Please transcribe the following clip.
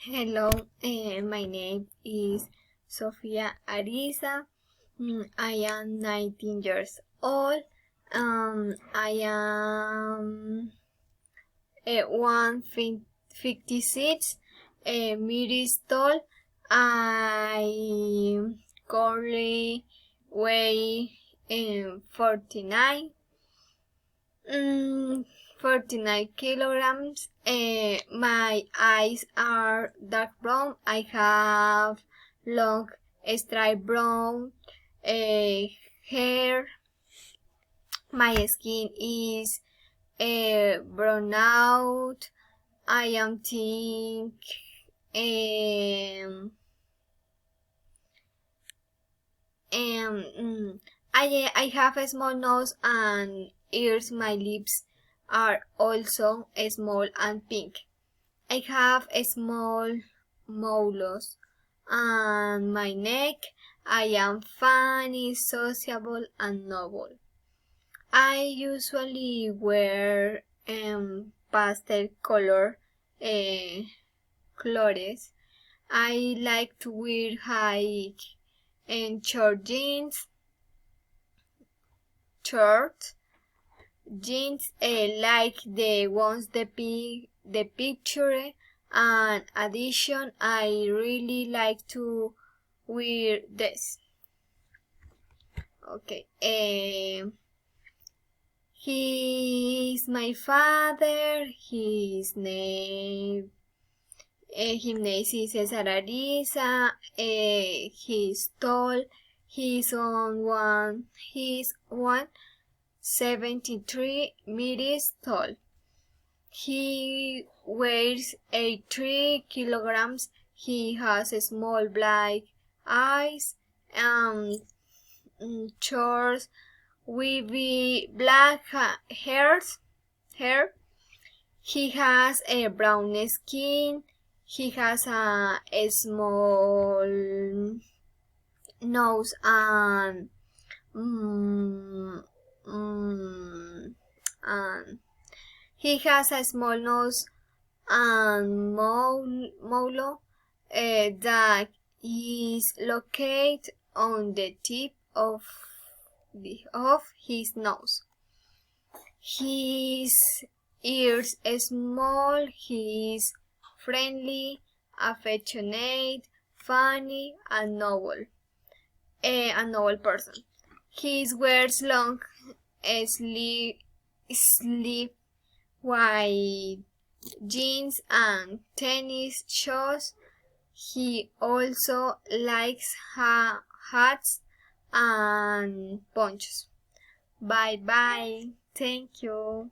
Hello, my name is Sofia Ariza. I am 19 years old. I am 156 meters tall. I currently weigh 49. 49 kilograms. My eyes are dark brown. I have long striped brown hair. My skin is brown out. I am thin. I have a small nose and ears. My lips are also small and pink. I have a small molars and my neck. I am funny, sociable, and noble. I usually wear pastel color clothes. I like to wear high and short jeans, like the ones the picture. And addition, I really like to wear this. Okay. He is my father. His name is Cesar Ariza. He's tall. He's 173 meters tall. He weighs 83 kilograms. He has small black eyes, short, wavy black hair. He has a brown skin. He has a small nose and he has a small nose and molo that is located on the tip of his nose. His ears are small. He is friendly, affectionate, funny, and noble. A noble person. He wears long sleeve white jeans and tennis shoes. He also likes hats and ponchos. Bye bye. Thank you.